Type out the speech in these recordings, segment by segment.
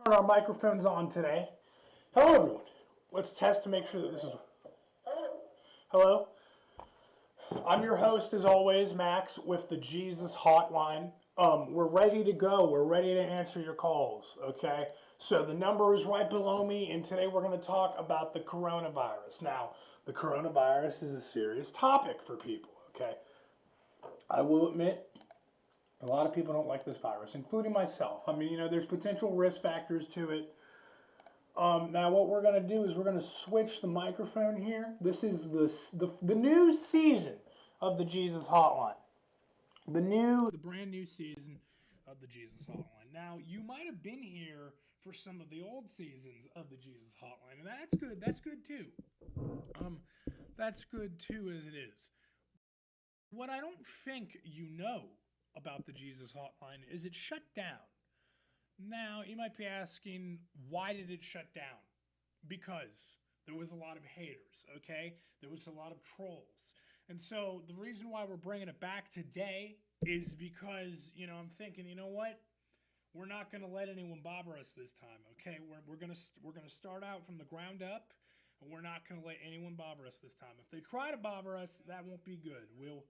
Turn our microphones on today. Hello, everyone. Let's test to make sure that this is. Hello. I'm your host, as always, Max, with the Jesus Hotline. We're ready to go. We're ready to answer your calls. Okay. So the number is right below me, and today we're going to talk about the coronavirus. Now, the coronavirus is a serious topic for people. Okay. I will admit, a lot of people don't like this virus, including myself. I mean, there's potential risk factors to it. Now what we're going to do is we're going to switch the microphone here. This is the new season of the Jesus Hotline. The brand new season of the Jesus Hotline. Now, you might have been here for some of the old seasons of the Jesus Hotline, and that's good. That's good too. That's good too as it is. What I don't think you know about the Jesus Hotline is it shut down. Now, you might be asking, why did it shut down? Because there was a lot of haters, okay? There was a lot of trolls. And so the reason why we're bringing it back today is because, I'm thinking, you know what? We're not going to let anyone bother us this time, okay? We're going to start out from the ground up, and we're not going to let anyone bother us this time. If they try to bother us, that won't be good. We'll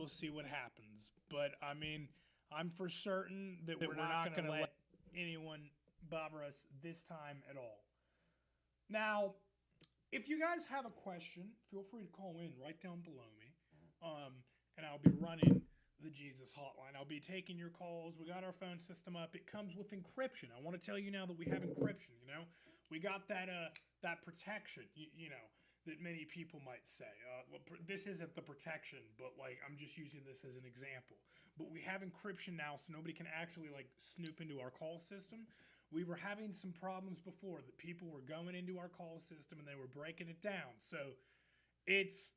see what happens. But I mean, I'm for certain that we're not going to let anyone bother us this time at all. Now, if you guys have a question, feel free to call in right down below me, and I'll be running the Jesus Hotline. I'll be taking your calls. We got our phone system up. It comes with encryption. I want to tell you now that we have encryption. We got that protection. That many people might say. This isn't the protection, but I'm just using this as an example. But we have encryption now, so nobody can actually snoop into our call system. We were having some problems before that people were going into our call system and they were breaking it down. So it's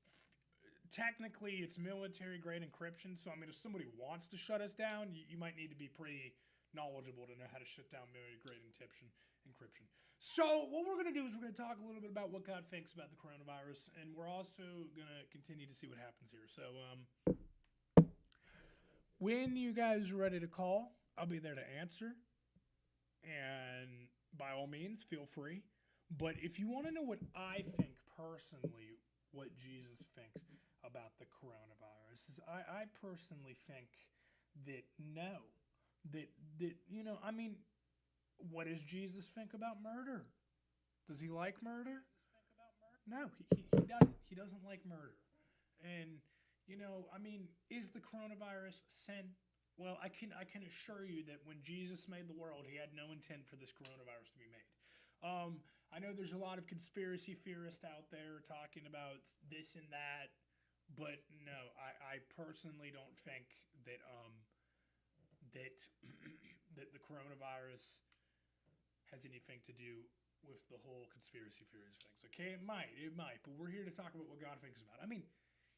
technically it's military grade encryption. So if somebody wants to shut us down, you might need to be pretty knowledgeable to know how to shut down military grade encryption. So what we're going to do is we're going to talk a little bit about what God thinks about the coronavirus, and we're also going to continue to see what happens here. So when you guys are ready to call, I'll be there to answer, and by all means, feel free. But if you want to know what I think personally, what Jesus thinks about the coronavirus, is I personally think that no. What does Jesus think about murder? Does he like murder? No, he doesn't. He doesn't like murder. And, is the coronavirus sent? Well, I can assure you that when Jesus made the world, he had no intent for this coronavirus to be made. I know there's a lot of conspiracy theorists out there talking about this and that, but no, I personally don't think that that the coronavirus has anything to do with the whole conspiracy theories things. Okay, it might, but we're here to talk about what God thinks about it.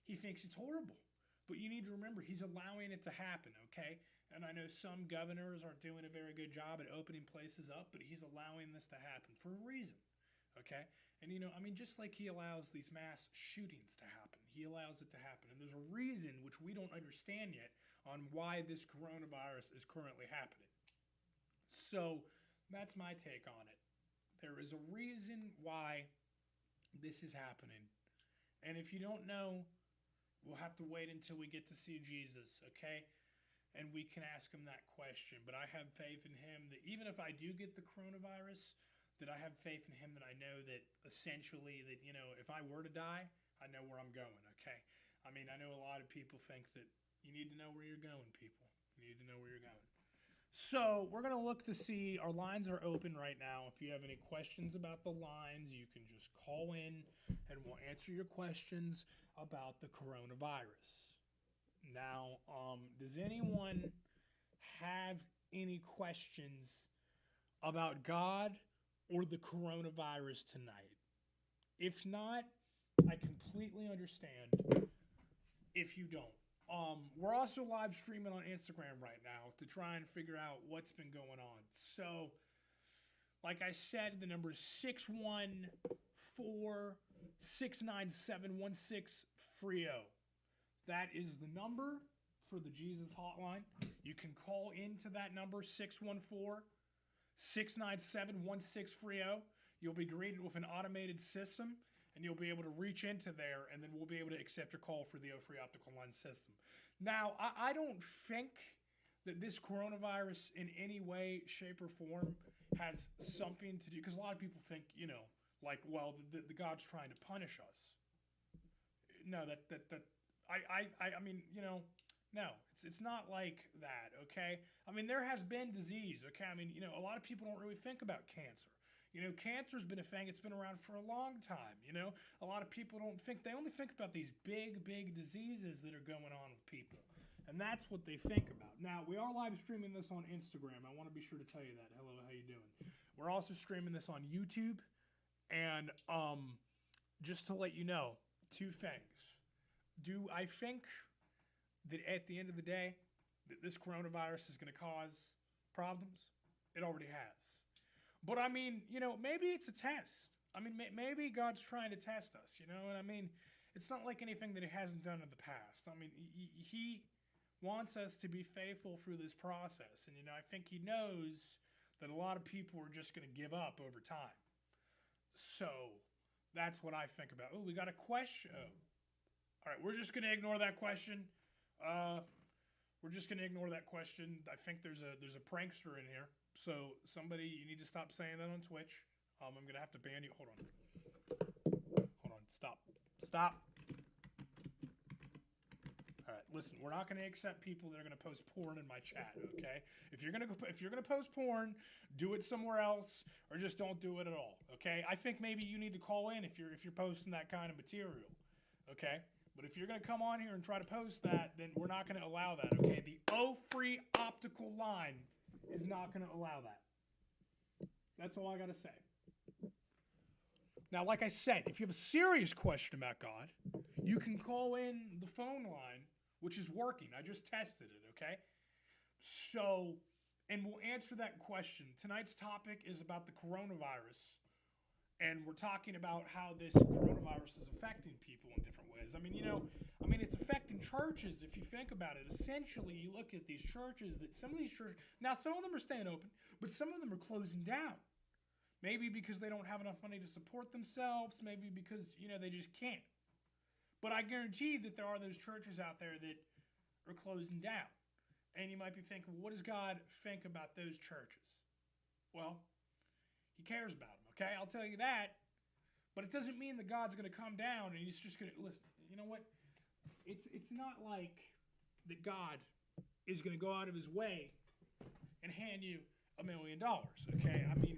He thinks it's horrible, but you need to remember he's allowing it to happen, okay? And I know some governors aren't doing a very good job at opening places up, but he's allowing this to happen for a reason, okay? And just like he allows these mass shootings to happen, he allows it to happen. And there's a reason which we don't understand yet on why this coronavirus is currently happening. So that's my take on it. There is a reason why this is happening. And if you don't know, we'll have to wait until we get to see Jesus, okay? And we can ask him that question. But I have faith in him that even if I do get the coronavirus, that I have faith in him, that I know that essentially that, if I were to die, I know where I'm going, okay? I know a lot of people think that you need to know where you're going, people. You need to know where you're going. So we're going to look to see, our lines are open right now. If you have any questions about the lines, you can just call in and we'll answer your questions about the coronavirus. Now, does anyone have any questions about God or the coronavirus tonight? If not, I completely understand if you don't. We're also live streaming on Instagram right now to try and figure out what's been going on. So, like I said, the number is 614-697-1630. That is the number for the Jesus Hotline. You can call into that number, 614 697-1630. You'll be greeted with an automated system, and you'll be able to reach into there, and then we'll be able to accept your call for the free optical line system. Now, I don't think that this coronavirus in any way, shape, or form has something to do, because a lot of people think, like, well, the God's trying to punish us. No, I mean, no, it's not like that, okay? I mean, there has been disease, okay? I mean, a lot of people don't really think about cancer. Cancer's been a thing. It's been around for a long time, A lot of people they only think about these big, big diseases that are going on with people. And that's what they think about. Now, we are live streaming this on Instagram. I want to be sure to tell you that. Hello, how you doing? We're also streaming this on YouTube. And just to let you know, two things. Do I think that at the end of the day, that this coronavirus is going to cause problems? It already has. But I mean, maybe it's a test. I mean, maybe God's trying to test us, And I mean, it's not like anything that he hasn't done in the past. I mean, he wants us to be faithful through this process. And, I think he knows that a lot of people are just going to give up over time. So that's what I think about. Oh, we got a question. Oh. All right, we're just going to ignore that question. We're just going to ignore that question. I think there's a prankster in here. So somebody, you need to stop saying that on Twitch. I'm going to have to ban you. Hold on. Stop. All right, listen. We're not going to accept people that are going to post porn in my chat. Okay? If you're going to post porn, do it somewhere else, or just don't do it at all. Okay? I think maybe you need to call in if you're posting that kind of material. Okay? But if you're going to come on here and try to post that, then we're not going to allow that. Okay? The free optical line is not going to allow that. That's all I got to say. Now, like I said, if you have a serious question about God, you can call in the phone line, which is working. I just tested it, okay? So, and we'll answer that question. Tonight's topic is about the coronavirus, and we're talking about how this coronavirus is affecting people in different ways. I mean, it's affecting churches if you think about it. Essentially, you look at these churches some of them are staying open, but some of them are closing down. Maybe because they don't have enough money to support themselves, maybe because, they just can't. But I guarantee that there are those churches out there that are closing down. And you might be thinking, well, what does God think about those churches? Well, he cares about them, okay? I'll tell you that. But it doesn't mean that God's going to come down and he's just going to, listen, you know what? It's not like that God is going to go out of his way and hand you $1 million, okay? I mean,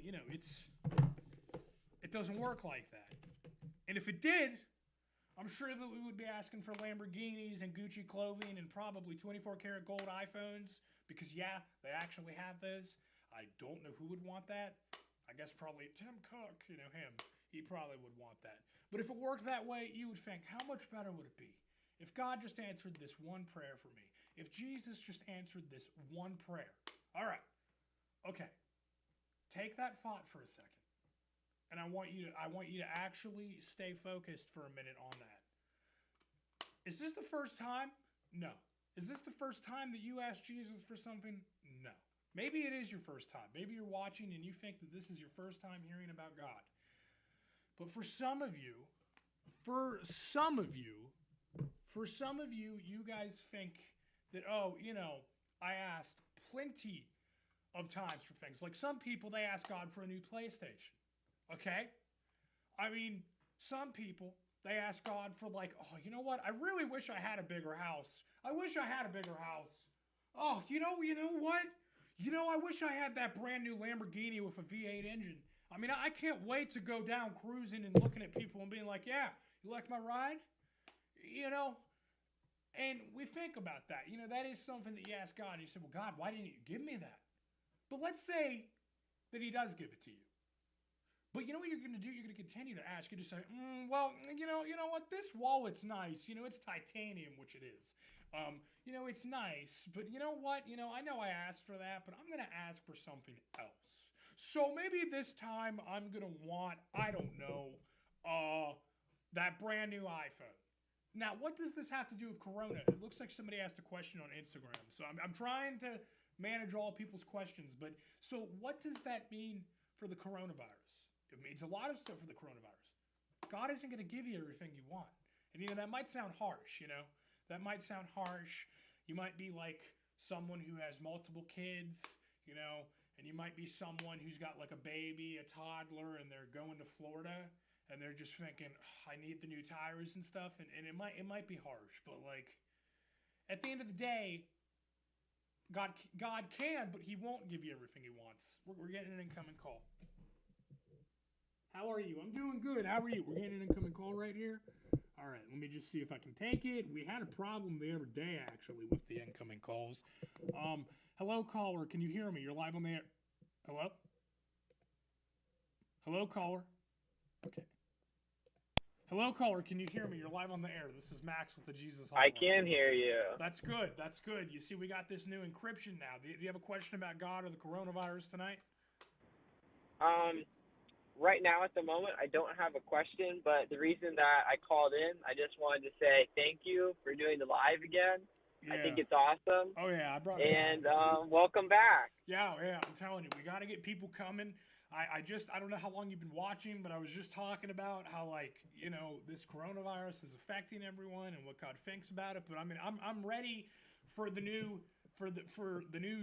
it doesn't work like that. And if it did, I'm sure that we would be asking for Lamborghinis and Gucci clothing and probably 24-karat gold iPhones because, yeah, they actually have those. I don't know who would want that. I guess probably Tim Cook, him. He probably would want that. But if it worked that way, you would think, how much better would it be if God just answered this one prayer for me? If Jesus just answered this one prayer? All right. Okay. Take that thought for a second. And I want you to actually stay focused for a minute on that. Is this the first time? No. Is this the first time that you asked Jesus for something? No. Maybe it is your first time. Maybe you're watching and you think that this is your first time hearing about God. But for some of you, you guys think that, I asked plenty of times for things. Like some people, they ask God for a new PlayStation. Okay? I mean, some people, they ask God for you know what? I really wish I had a bigger house. I wish I had a bigger house. Oh, you know what? I wish I had that brand new Lamborghini with a V8 engine. I mean, I can't wait to go down cruising and looking at people and being like, yeah, you like my ride? And we think about that. That is something that you ask God. And you say, well, God, why didn't you give me that? But let's say that he does give it to you. But you know what you're going to do? You're going to continue to ask. You just say, well, you know what? This wallet's nice. It's titanium, which it is. It's nice. But you know what? I know I asked for that, but I'm going to ask for something else. So maybe this time I'm going to want, I don't know, that brand new iPhone. Now, what does this have to do with Corona? It looks like somebody asked a question on Instagram. So I'm trying to manage all people's questions. But so what does that mean for the coronavirus? It means a lot of stuff for the coronavirus. God isn't going to give you everything you want. And, that might sound harsh, That might sound harsh. You might be like someone who has multiple kids, and you might be someone who's got like a baby, a toddler, and they're going to Florida, and they're just thinking, I need the new tires and stuff. And it might be harsh, but like at the end of the day, God can, but he won't give you everything he wants. We're getting an incoming call. How are you? I'm doing good. How are you? We're getting an incoming call right here. All right, let me just see if I can take it. We had a problem the other day, actually, with the incoming calls. Hello, caller. Can you hear me? You're live on the air. Hello? Hello, caller. Okay. Hello, caller. Can you hear me? You're live on the air. This is Max with the Jesus Hotline. I can hear you. That's good. That's good. You see, we got this new encryption now. Do you have a question about God or the coronavirus tonight? Right now at the moment, I don't have a question, but the reason that I called in, I just wanted to say thank you for doing the live again. Yeah. I think it's awesome. Oh, yeah, I brought it and welcome back. Yeah, I'm telling you, we got to get people coming. I don't know how long you've been watching, but I was just talking about how, like, this coronavirus is affecting everyone and what God thinks about it. But I mean, I'm ready for the new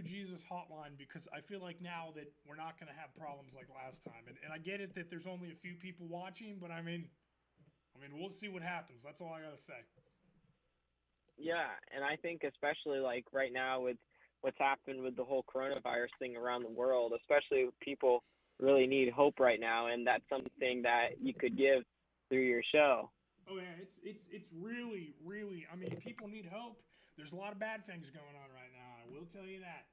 Jesus Hotline, because I feel like now that we're not going to have problems like last time. And I get it that there's only a few people watching, but I mean, we'll see what happens. That's all I got to say. Yeah, and I think especially like right now with what's happened with the whole coronavirus thing around the world, especially people really need hope right now, and that's something that you could give through your show. Oh yeah, it's really, really, I mean, people need hope. There's a lot of bad things going on right now. I will tell you that.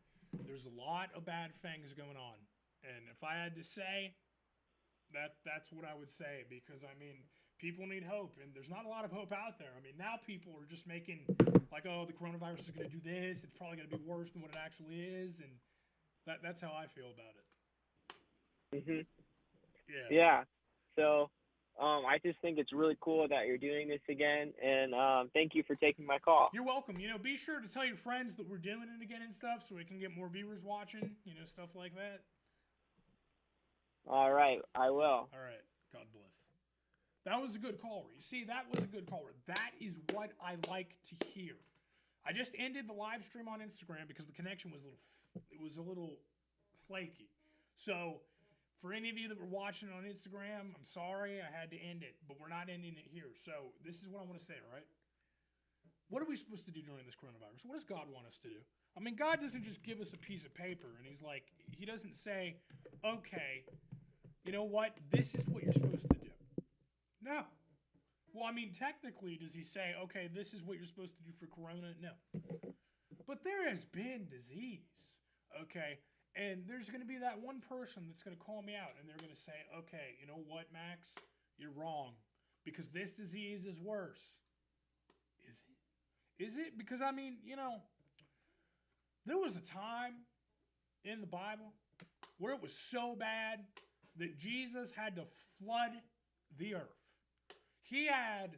There's a lot of bad things going on. And if I had to say, that's what I would say, because I mean, people need hope, and there's not a lot of hope out there. I mean, now people are just making like, oh, the coronavirus is going to do this. It's probably going to be worse than what it actually is, and that's how I feel about it. Mhm. Yeah. Yeah. So, I just think it's really cool that you're doing this again, and thank you for taking my call. You're welcome. Be sure to tell your friends that we're doing it again and stuff, so we can get more viewers watching. Stuff like that. All right, I will. All right. God bless. That was a good caller. You see, that was a good caller. That is what I like to hear. I just ended the live stream on Instagram because the connection was a little flaky. So, for any of you that were watching on Instagram, I'm sorry I had to end it, but we're not ending it here. So, this is what I want to say, all right? What are we supposed to do during this coronavirus? What does God want us to do? I mean, God doesn't just give us a piece of paper and he doesn't say, okay, you know what? This is what you're supposed to do. No. Well, I mean, technically, does he say, okay, this is what you're supposed to do for corona? No. But there has been disease, okay? And there's going to be that one person that's going to call me out, and they're going to say, okay, you know what, Max? You're wrong, because this disease is worse. Is it? Is it? Because, I mean, there was a time in the Bible where it was so bad that Jesus had to flood the earth. He had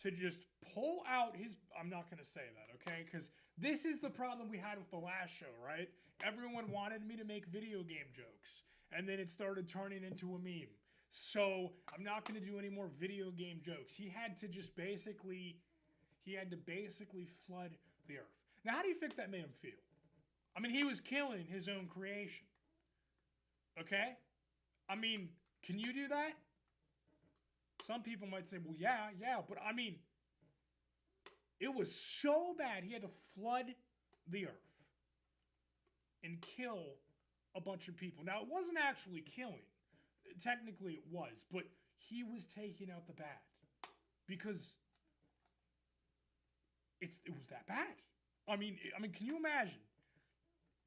to just pull out his... I'm not going to say that, okay? Because this is the problem we had with the last show, right? Everyone wanted me to make video game jokes, and then it started turning into a meme. So I'm not going to do any more video game jokes. He had to basically flood the earth. Now, how do you think that made him feel? I mean, he was killing his own creation. Okay? I mean, can you do that? Some people might say, well, yeah, but I mean, it was so bad he had to flood the earth and kill a bunch of people. Now, it wasn't actually killing. Technically, it was, but he was taking out the bad because it was that bad. I mean, can you imagine?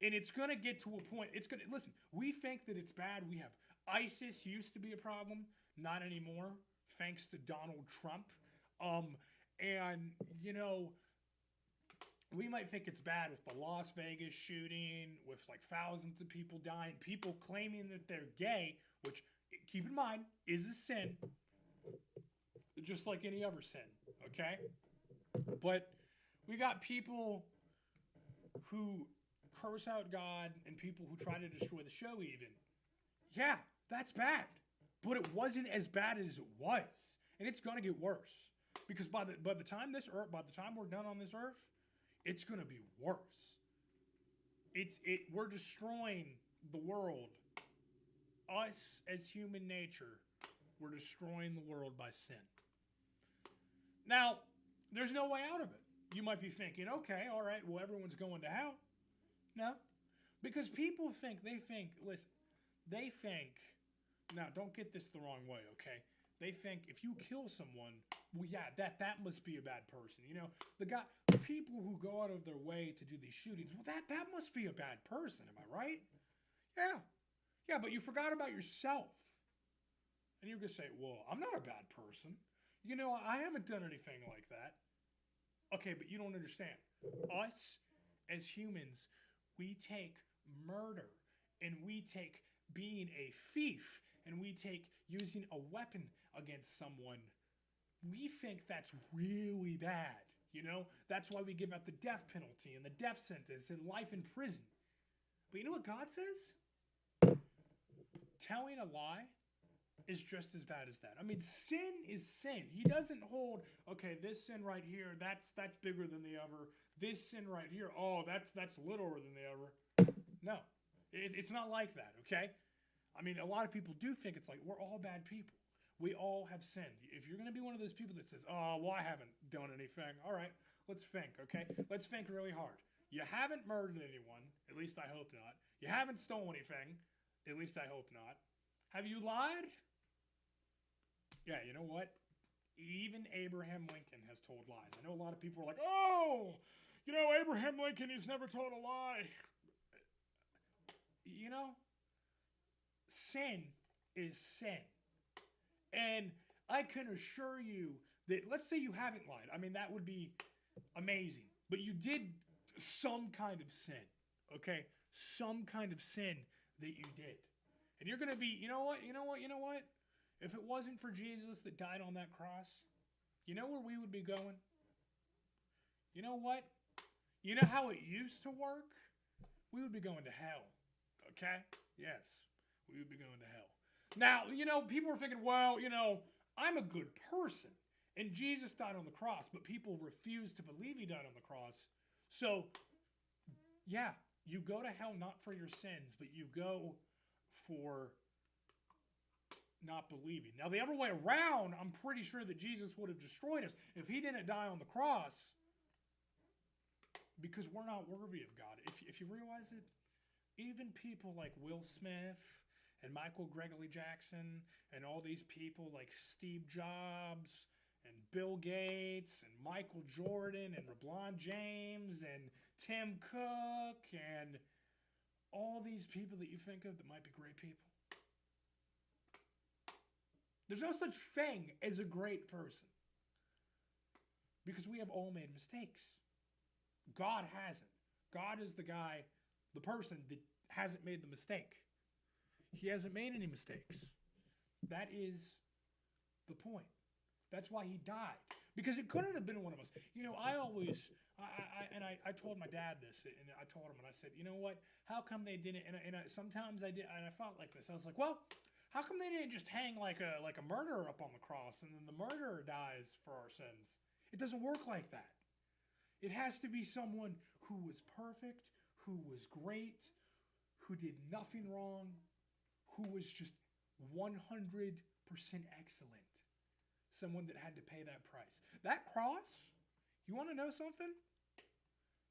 And it's going to get to a point. Listen, we think that it's bad. We have ISIS used to be a problem, not anymore, thanks to Donald Trump. And, we might think it's bad with the Las Vegas shooting, with like thousands of people dying, people claiming that they're gay, which, keep in mind, is a sin, just like any other sin, okay? But we got people who curse out God and people who try to destroy the show even, yeah, that's bad. But it wasn't as bad as it was. And it's going to get worse. Because by the time we're done on this earth, it's going to be worse. We're destroying the world. Us as human nature, we're destroying the world by sin. Now, there's no way out of it. You might be thinking, okay, all right, well, everyone's going to hell. No. Because people think, now don't get this the wrong way, okay? They think if you kill someone, well, yeah, that must be a bad person. You know, the people who go out of their way to do these shootings, well, that must be a bad person, am I right? Yeah. Yeah, but you forgot about yourself. And you're going to say, well, I'm not a bad person. You know, I haven't done anything like that. Okay, but you don't understand. Us, as humans, we take murder, and we take being a thief, and we take using a weapon against someone. We think that's really bad, you know? That's why we give out the death penalty and the death sentence and life in prison. But you know what God says? Telling a lie is just as bad as that. I mean, sin is sin. He doesn't hold, okay, this sin right here, that's bigger than the other. This sin right here, oh, that's littler than the other. No, it's not like that, okay? I mean, a lot of people do think it's like we're all bad people. We all have sinned. If you're going to be one of those people that says, oh, well, I haven't done anything. All right, let's think, okay? Let's think really hard. You haven't murdered anyone. At least I hope not. You haven't stolen anything. At least I hope not. Have you lied? Yeah, you know what? Even Abraham Lincoln has told lies. I know a lot of people are like, oh, you know, Abraham Lincoln, he's never told a lie. You know, sin is sin. And I can assure you that, let's say you haven't lied. I mean, that would be amazing. But you did some kind of sin, okay? Some kind of sin that you did. And you're going to be, you know what? If it wasn't for Jesus that died on that cross, you know where we would be going? You know what? You know how it used to work? We would be going to hell, okay? Yes, we would be going to hell. Now, you know, people are thinking, well, you know, I'm a good person, and Jesus died on the cross, but people refuse to believe he died on the cross. So, yeah, you go to hell not for your sins, but you go for not believing. Now, the other way around, I'm pretty sure that Jesus would have destroyed us if he didn't die on the cross, because we're not worthy of God. If you realize it, even people like Will Smith and Michael Gregory Jackson and all these people like Steve Jobs and Bill Gates and Michael Jordan and LeBron James and Tim Cook and all these people that you think of that might be great people. There's no such thing as a great person, because we have all made mistakes. God hasn't. God is the person that hasn't made the mistake. He hasn't made any mistakes. That is the point. That's why he died. Because it couldn't have been one of us. You know, I told my dad this, and I told him, and I said, you know what? How come they didn't? Sometimes I did, and I felt like this. I was like, well, how come they didn't just hang like a murderer up on the cross, and then the murderer dies for our sins? It doesn't work like that. It has to be someone who was perfect, who was great, who did nothing wrong, who was just 100% excellent. Someone that had to pay that price. That cross, you want to know something?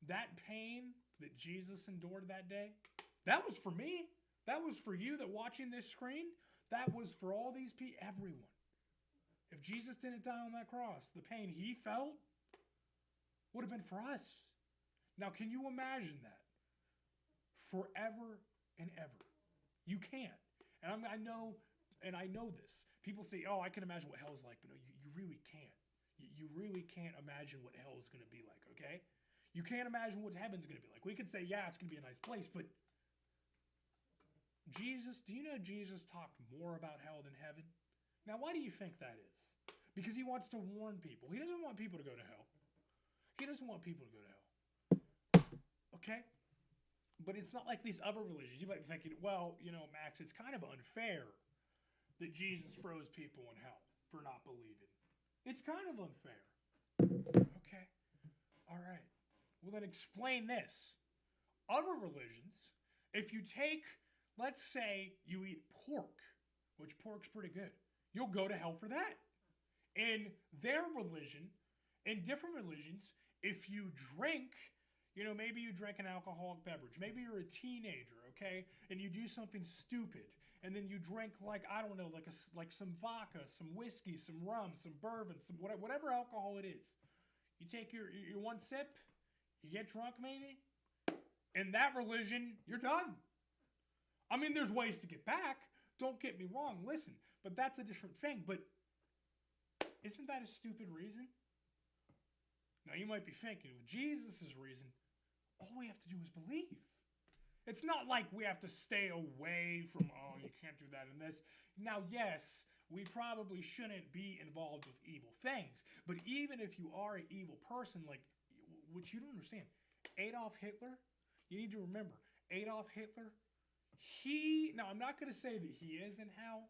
That pain that Jesus endured that day, that was for me. That was for you that watching this screen. That was for all these people, everyone. If Jesus didn't die on that cross, the pain he felt would have been for us. Now, can you imagine that? Forever and ever. You can't. And I know this. People say, oh, I can imagine what hell is like, but no, you really can't. You really can't imagine what hell is going to be like, okay? You can't imagine what heaven's going to be like. We could say, yeah, it's going to be a nice place, but Jesus, do you know Jesus talked more about hell than heaven? Now, why do you think that is? Because he wants to warn people. He doesn't want people to go to hell. He doesn't want people to go to hell. Okay? But it's not like these other religions. You might be thinking, well, Max, it's kind of unfair that Jesus throws people in hell for not believing. It's kind of unfair. Okay. All right. Well, then explain this. Other religions, if you take, let's say you eat pork, which pork's pretty good, you'll go to hell for that. In their religion, in different religions, if you drink, maybe you drink an alcoholic beverage. Maybe you're a teenager, okay, and you do something stupid, and then you drink I don't know, like some vodka, some whiskey, some rum, some bourbon, some whatever alcohol it is. You take your one sip, you get drunk maybe. In that religion, you're done. I mean, there's ways to get back. Don't get me wrong. Listen, but that's a different thing. But isn't that a stupid reason? Now, you might be thinking, with Jesus' reason, all we have to do is believe. It's not like we have to stay away from, you can't do that and this. Now, yes, we probably shouldn't be involved with evil things. But even if you are an evil person, which you don't understand, Adolf Hitler, you need to remember, Adolf Hitler, now I'm not going to say that he is in hell.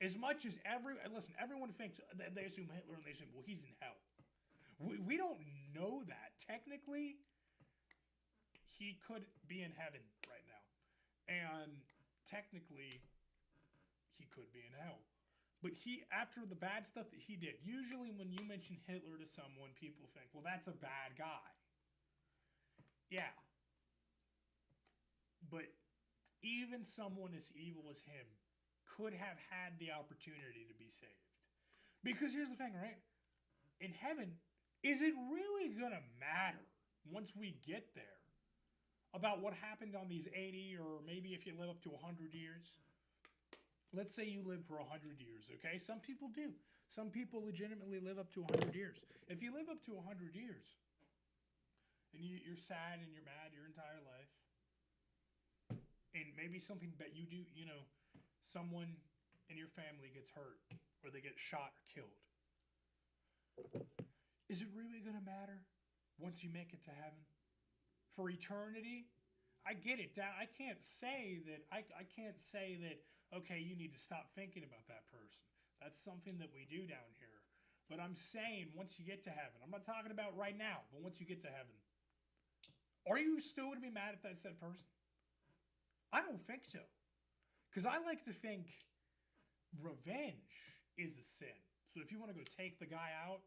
As much as everyone thinks, they assume Hitler and they assume, well, he's in hell. We don't know that. Technically, he could be in heaven right now. And technically, he could be in hell. But after the bad stuff that he did, usually when you mention Hitler to someone, people think, well, that's a bad guy. Yeah. But even someone as evil as him could have had the opportunity to be saved. Because here's the thing, right? In heaven, is it really going to matter once we get there about what happened on these 80 or maybe if you live up to 100 years? Let's say you live for 100 years, okay? Some people do. Some people legitimately live up to 100 years. If you live up to 100 years and you're sad and you're mad your entire life, and maybe something that you do, someone in your family gets hurt or they get shot or killed, is it really going to matter once you make it to heaven? For eternity? I get it. I can't say that, okay, you need to stop thinking about that person. That's something that we do down here. But I'm saying once you get to heaven, I'm not talking about right now, but once you get to heaven, are you still going to be mad at that said person? I don't think so. Because I like to think revenge is a sin. So if you want to go take the guy out,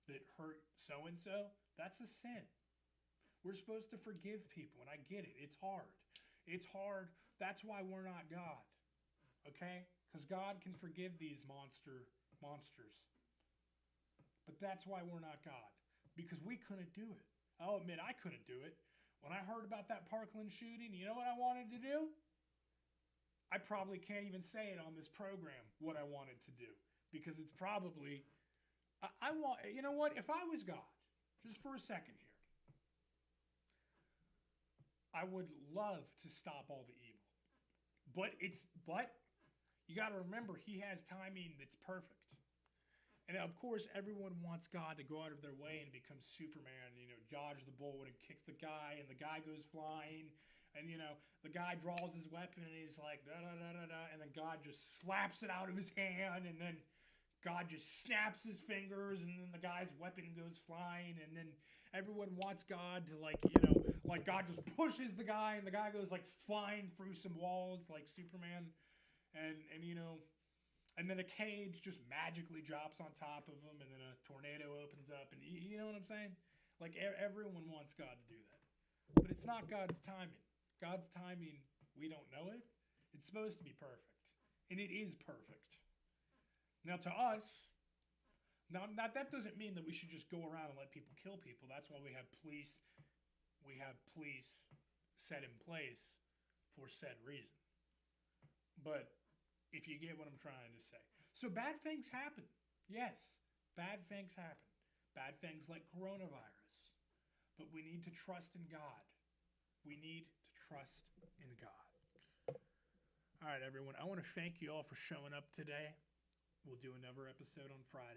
that hurt so-and-so, that's a sin. We're supposed to forgive people, and I get it. It's hard. It's hard. That's why we're not God. Okay? Because God can forgive these monsters. But that's why we're not God. Because we couldn't do it. I'll admit I couldn't do it. When I heard about that Parkland shooting, you know what I wanted to do? I probably can't even say it on this program what I wanted to do. Because it's probably... I want... You know what? If I was God, just for a second here, I would love to stop all the evil. But you got to remember, he has timing that's perfect. And of course, everyone wants God to go out of their way and become Superman, dodge the bullet and kicks the guy, and the guy goes flying, and the guy draws his weapon and he's like da da da da da, and then God just slaps it out of his hand, and then God just snaps his fingers, and then the guy's weapon goes flying, and then everyone wants God to like God just pushes the guy, and the guy goes flying through some walls like Superman, and and then a cage just magically drops on top of him, and then a tornado opens up, and you know what I'm saying? Everyone wants God to do that, but it's not God's timing. God's timing, we don't know it. It's supposed to be perfect, and it is perfect. Now, to us, that doesn't mean that we should just go around and let people kill people. That's why we have police. We have police set in place for said reason. But if you get what I'm trying to say. So bad things happen. Yes, bad things happen. Bad things like coronavirus. But we need to trust in God. We need to trust in God. All right, everyone. I want to thank you all for showing up today. We'll do another episode on Friday.